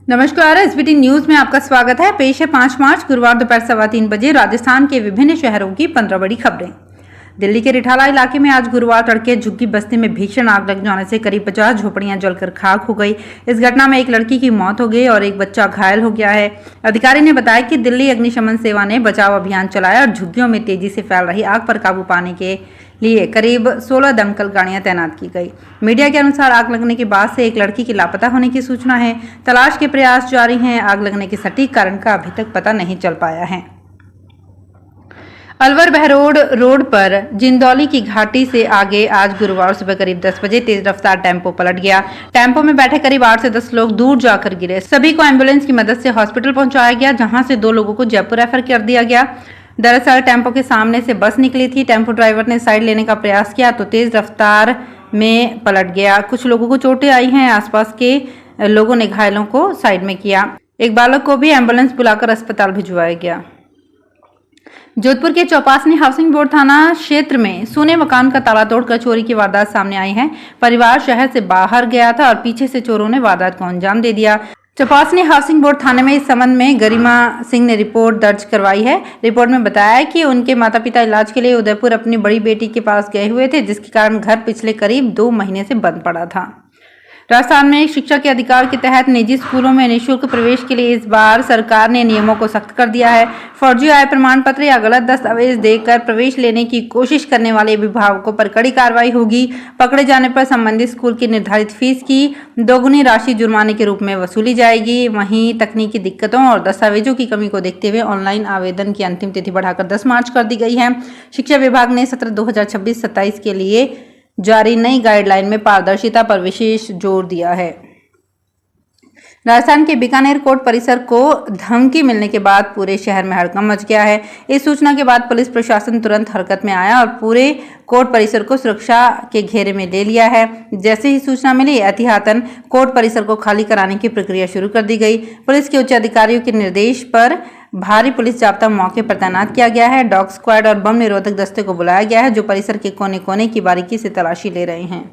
नमस्कार, SBT news में आपका स्वागत है। पेश है 5 मार्च गुरुवार दोपहर 3:15 बजे राजस्थान के विभिन्न शहरों की 15 बड़ी खबरें। दिल्ली के रिठाला इलाके में आज गुरुवार तड़के झुग्गी बस्ती में भीषण आग लग जाने से करीब 50 झोपड़ियां जलकर खाक हो गई। इस घटना में एक लड़की की मौत हो गई और एक बच्चा घायल हो गया है। अधिकारी ने बताया कि दिल्ली अग्निशमन सेवा ने बचाव अभियान चलाया और झुग्गियों में तेजी से फैल रही आग पर काबू पाने के लिए करीब 16 दमकल गाड़ियां तैनात की गई। मीडिया के अनुसार आग लगने के बाद से एक लड़की के लापता होने की सूचना है। तलाश के प्रयास जारी हैं। आग लगने के सटीक कारण का अभी तक पता नहीं चल पाया है। अलवर बहरोड रोड पर जिंदौली की घाटी से आगे आज गुरुवार सुबह करीब 10 बजे तेज रफ्तार टेम्पो पलट गया। टेम्पो में बैठे करीब 8 से 10 लोग दूर जाकर गिरे। सभी को एम्बुलेंस की मदद से हॉस्पिटल पहुंचाया गया, जहां से 2 लोगों को जयपुर रेफर कर दिया गया। दरअसल टेम्पो के सामने से बस निकली थी। टेम्पो ड्राइवर ने साइड लेने का प्रयास किया तो तेज रफ्तार में पलट गया। कुछ लोगों को चोटें आई हैं। आसपास के लोगों ने घायलों को साइड में किया। एक बालक को भी एम्बुलेंस बुलाकर अस्पताल भिजवाया गया। जोधपुर के चौपासनी हाउसिंग बोर्ड थाना क्षेत्र में सोने मकान का ताला तोड़कर चोरी की वारदात सामने आई है। परिवार शहर से बाहर गया था और पीछे से चोरों ने वारदात को अंजाम दे दिया। चौपासनी हाउसिंग बोर्ड थाने में इस संबंध में गरिमा सिंह ने रिपोर्ट दर्ज करवाई है। रिपोर्ट में बताया है कि उनके माता पिता इलाज के लिए उदयपुर अपनी बड़ी बेटी के पास गए हुए थे, जिसके कारण घर पिछले करीब 2 महीने से बंद पड़ा था। राजस्थान में शिक्षा के अधिकार के तहत निजी स्कूलों में निःशुल्क प्रवेश के लिए इस बार सरकार ने नियमों को सख्त कर दिया है। फर्जी आय प्रमाण पत्र या गलत दस्तावेज देकर प्रवेश लेने की कोशिश करने वाले अभिभावकों पर कड़ी कार्रवाई होगी। पकड़े जाने पर संबंधित स्कूल की निर्धारित फीस की दोगुनी राशि जुर्माने के रूप में वसूली जाएगी। वहीं तकनीकी दिक्कतों और दस्तावेजों की कमी को देखते हुए ऑनलाइन आवेदन की अंतिम तिथि बढ़ाकर 10 मार्च कर दी गई है। शिक्षा विभाग ने सत्र 2026-27 के लिए जारी नई गाइडलाइन में पारदर्शिता पर विशेष जोर दिया है। राजस्थान के बीकानेर कोर्ट परिसर को धमकी मिलने के बाद पूरे शहर में हड़कंप मच गया है। इस सूचना के बाद पुलिस प्रशासन तुरंत हरकत में आया और पूरे कोर्ट परिसर को सुरक्षा के घेरे में ले लिया है। जैसे ही सूचना मिली, एहतियातन कोर्ट परिसर को खाली कराने की प्रक्रिया शुरू कर दी गई। पुलिस के उच्च अधिकारियों के निर्देश पर भारी पुलिस जाब्ता मौके पर तैनात किया गया है। डॉग स्क्वाड और बम निरोधक दस्ते को बुलाया गया है, जो परिसर के कोने कोने की बारीकी से तलाशी ले रहे हैं।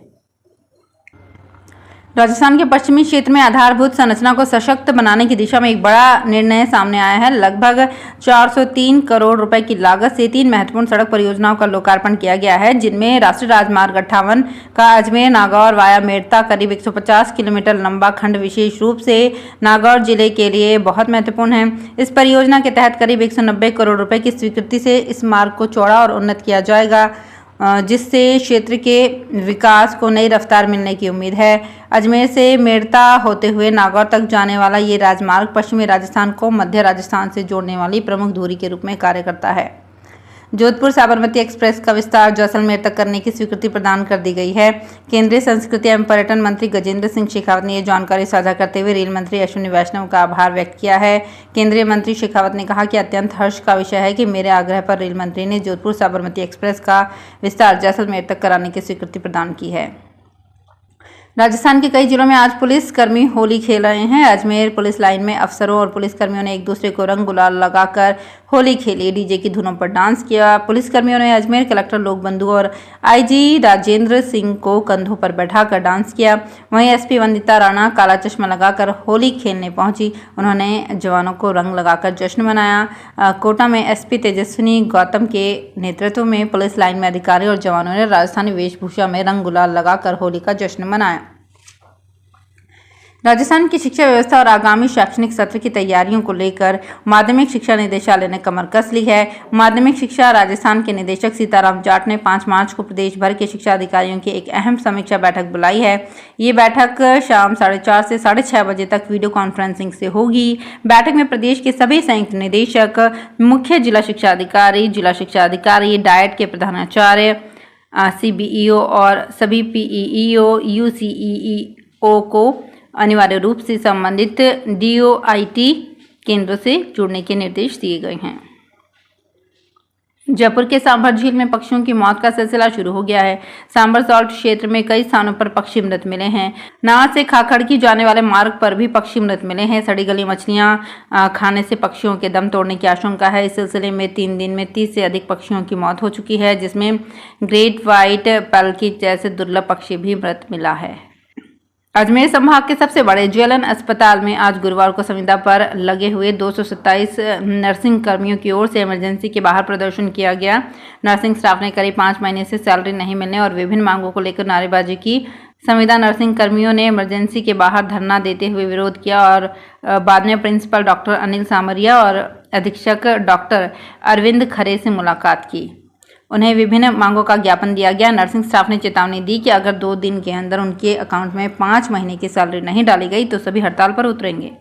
राजस्थान के पश्चिमी क्षेत्र में आधारभूत संरचना को सशक्त बनाने की दिशा में एक बड़ा निर्णय सामने आया है। लगभग 403 करोड़ रुपए की लागत से 3 महत्वपूर्ण सड़क परियोजनाओं का लोकार्पण किया गया है, जिनमें राष्ट्रीय राजमार्ग 58 का अजमेर नागौर वाया मेड़ता करीब 150 किलोमीटर लंबा खंड विशेष रूप से नागौर जिले के लिए बहुत महत्वपूर्ण है। इस परियोजना के तहत करीब 190 करोड़ रुपए की स्वीकृति से इस मार्ग को चौड़ा और उन्नत किया जाएगा, जिससे क्षेत्र के विकास को नई रफ्तार मिलने की उम्मीद है। अजमेर से मेड़ता होते हुए नागौर तक जाने वाला ये राजमार्ग पश्चिमी राजस्थान को मध्य राजस्थान से जोड़ने वाली प्रमुख धुरी के रूप में कार्य करता है। जोधपुर साबरमती एक्सप्रेस का विस्तार जैसलमेर तक करने की स्वीकृति प्रदान कर दी गई है। केंद्रीय संस्कृति एवं पर्यटन मंत्री गजेंद्र सिंह शेखावत ने यह जानकारी साझा करते हुए रेल मंत्री अश्विनी वैष्णव का आभार व्यक्त किया है। केंद्रीय मंत्री शेखावत ने कहा कि अत्यंत हर्ष का विषय है कि मेरे आग्रह पर रेल मंत्री ने जोधपुर साबरमती एक्सप्रेस का विस्तार जैसलमेर तक कराने की स्वीकृति प्रदान की है। राजस्थान के कई जिलों में आज पुलिस कर्मी होली खेल रहे हैं। अजमेर पुलिस लाइन में अफसरों और पुलिस कर्मियों ने एक दूसरे को रंग गुलाल लगाकर होली खेली, डीजे की धुनों पर डांस किया। पुलिस कर्मियों ने अजमेर कलेक्टर लोकबंधु और आईजी राजेंद्र सिंह को कंधों पर बैठाकर डांस किया। वहीं एसपी वंदिता राणा काला चश्मा लगाकर होली खेलने पहुंची। उन्होंने जवानों को रंग लगाकर जश्न मनाया। कोटा में एसपी तेजस्विनी गौतम के नेतृत्व में पुलिस लाइन में अधिकारी और जवानों ने राजस्थानी वेशभूषा में रंग गुलाल लगाकर होली का जश्न मनाया। राजस्थान की शिक्षा व्यवस्था और आगामी शैक्षणिक सत्र की तैयारियों को लेकर माध्यमिक शिक्षा निदेशालय ने कमर कस ली है। माध्यमिक शिक्षा राजस्थान के निदेशक सीताराम जाट ने 5 मार्च को प्रदेश भर के शिक्षा अधिकारियों की एक अहम समीक्षा बैठक बुलाई है। ये बैठक शाम 4:30 से 6:30 बजे तक वीडियो कॉन्फ्रेंसिंग से होगी। बैठक में प्रदेश के सभी संयुक्त निदेशक, मुख्य जिला शिक्षा अधिकारी, डाइट के प्रधानाचार्य, CBEO और सभी PEEO, UCEEO को अनिवार्य रूप से संबंधित DOIT केंद्रों से जुड़ने के निर्देश दिए गए हैं। जयपुर के सांभर झील में पक्षियों की मौत का सिलसिला शुरू हो गया है। सांभर सॉल्ट क्षेत्र में कई स्थानों पर पक्षी मृत मिले हैं। नाव से खाखड़की जाने वाले मार्ग पर भी पक्षी मृत मिले हैं। सड़ी गली मछलियां खाने से पक्षियों के दम तोड़ने की आशंका है। इस सिलसिले में 3 दिन में 30 से अधिक पक्षियों की मौत हो चुकी है, जिसमें ग्रेट व्हाइट पैलकिट जैसे दुर्लभ पक्षी भी मृत मिला है। अजमेर संभाग के सबसे बड़े ज्वलन अस्पताल में आज गुरुवार को संविदा पर लगे हुए 227 नर्सिंग कर्मियों की ओर से इमरजेंसी के बाहर प्रदर्शन किया गया। नर्सिंग स्टाफ ने करीब 5 महीने से सैलरी नहीं मिलने और विभिन्न मांगों को लेकर नारेबाजी की। संविदा नर्सिंग कर्मियों ने इमरजेंसी के बाहर धरना देते हुए विरोध किया और बाद में प्रिंसिपल डॉक्टर अनिल सामरिया और अधीक्षक डॉक्टर अरविंद खरे से मुलाकात की। उन्हें विभिन्न मांगों का ज्ञापन दिया गया। नर्सिंग स्टाफ ने चेतावनी दी कि अगर 2 दिन के अंदर उनके अकाउंट में 5 महीने की सैलरी नहीं डाली गई तो सभी हड़ताल पर उतरेंगे।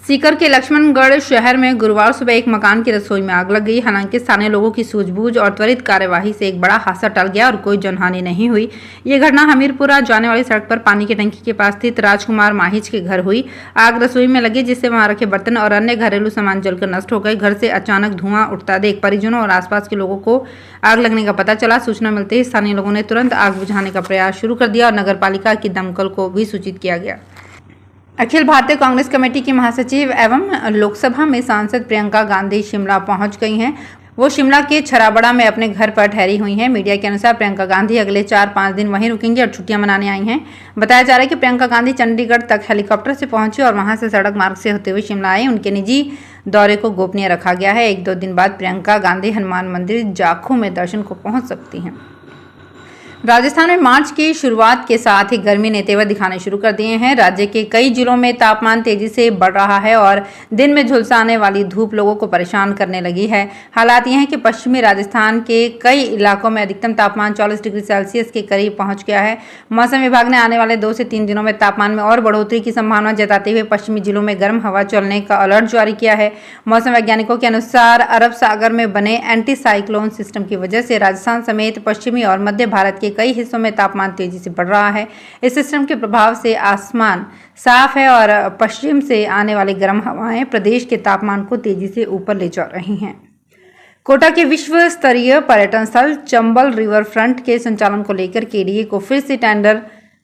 सीकर के लक्ष्मणगढ़ शहर में गुरुवार सुबह एक मकान की रसोई में आग लग गई। हालांकि स्थानीय लोगों की सूझबूझ और त्वरित कार्यवाही से एक बड़ा हादसा टल गया और कोई जनहानि नहीं हुई। ये घटना हमीरपुरा जाने वाली सड़क पर पानी की टंकी के पास स्थित राजकुमार माहिज के घर हुई। आग रसोई में लगी जिससे वहां रखे बर्तन और अन्य घरेलू सामान जलकर नष्ट हो गए। घर से अचानक धुआं उठता देख परिजनों और आसपास के लोगों को आग लगने का पता चला। सूचना मिलते ही स्थानीय लोगों ने तुरंत आग बुझाने का प्रयास शुरू कर दिया और नगर पालिका की दमकल को भी सूचित किया गया। अखिल भारतीय कांग्रेस कमेटी की महासचिव एवं लोकसभा में सांसद प्रियंका गांधी शिमला पहुंच गई हैं। वो शिमला के छराबड़ा में अपने घर पर ठहरी हुई हैं। मीडिया के अनुसार प्रियंका गांधी अगले 4-5 दिन वहीं रुकेंगी और छुट्टियां मनाने आई हैं। बताया जा रहा है कि प्रियंका गांधी चंडीगढ़ तक हेलीकॉप्टर से पहुंची और वहां से सड़क मार्ग से होते हुए शिमला आई। उनके निजी दौरे को गोपनीय रखा गया है। 1-2 दिन बाद प्रियंका गांधी हनुमान मंदिर जाखू में दर्शन को पहुंच सकती हैं। राजस्थान में मार्च की शुरुआत के साथ ही गर्मी ने तेवर दिखाने शुरू कर दिए हैं। राज्य के कई जिलों में तापमान तेजी से बढ़ रहा है और दिन में झुलसाने वाली धूप लोगों को परेशान करने लगी है। हालात ये हैं कि पश्चिमी राजस्थान के कई इलाकों में अधिकतम तापमान 40 डिग्री सेल्सियस के करीब पहुंच गया है। मौसम विभाग ने आने वाले 2 से 3 दिनों में तापमान में और बढ़ोतरी की संभावना जताते हुए पश्चिमी जिलों में गर्म हवा चलने का अलर्ट जारी किया है। मौसम वैज्ञानिकों के अनुसार अरब सागर में बने एंटी साइक्लोन सिस्टम की वजह से राजस्थान समेत पश्चिमी और मध्य भारत के कई हिस्सों में तापमान तेजी से बढ़ रहा है। इस सिस्टम के प्रभाव से आसमान साफ है और पश्चिम से आने वाली गर्म हवाएं प्रदेश के तापमान को तेजी से ऊपर ले जा रही हैं। कोटा के विश्व स्तरीय पर्यटन स्थल चंबल रिवर फ्रंट के संचालन को लेकर केडीए को फिर से टेंडर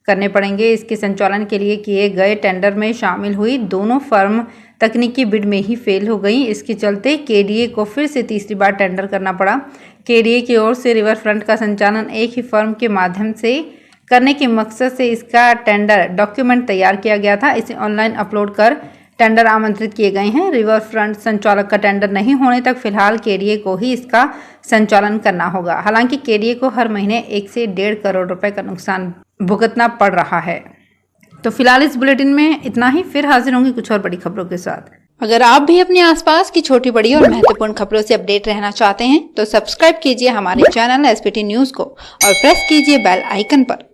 करने पड़ेंगे। इसके संचालन के लिए किए गए टेंडर में शामिल हुई दोनों फर्म तकनीकी बिड में ही फेल हो गई। इसके चलते केडीए को फिर से तीसरी बार टेंडर करना पड़ा। केडीए की ओर से रिवर फ्रंट का संचालन एक ही फर्म के माध्यम से करने के मकसद से इसका टेंडर डॉक्यूमेंट तैयार किया गया था। इसे ऑनलाइन अपलोड कर टेंडर आमंत्रित किए गए हैं। रिवर फ्रंट संचालक का टेंडर नहीं होने तक फिलहाल केडीए को ही इसका संचालन करना होगा। हालांकि केडीए को हर महीने 1 से 1.5 करोड़ रुपए का नुकसान भुगतना पड़ रहा है। तो फिलहाल इस बुलेटिन में इतना ही। फिर हाजिर होंगी कुछ और बड़ी खबरों के साथ। अगर आप भी अपने आसपास की छोटी बड़ी और महत्वपूर्ण खबरों से अपडेट रहना चाहते हैं तो सब्सक्राइब कीजिए हमारे चैनल एसपीटी न्यूज को और प्रेस कीजिए बेल आइकन पर।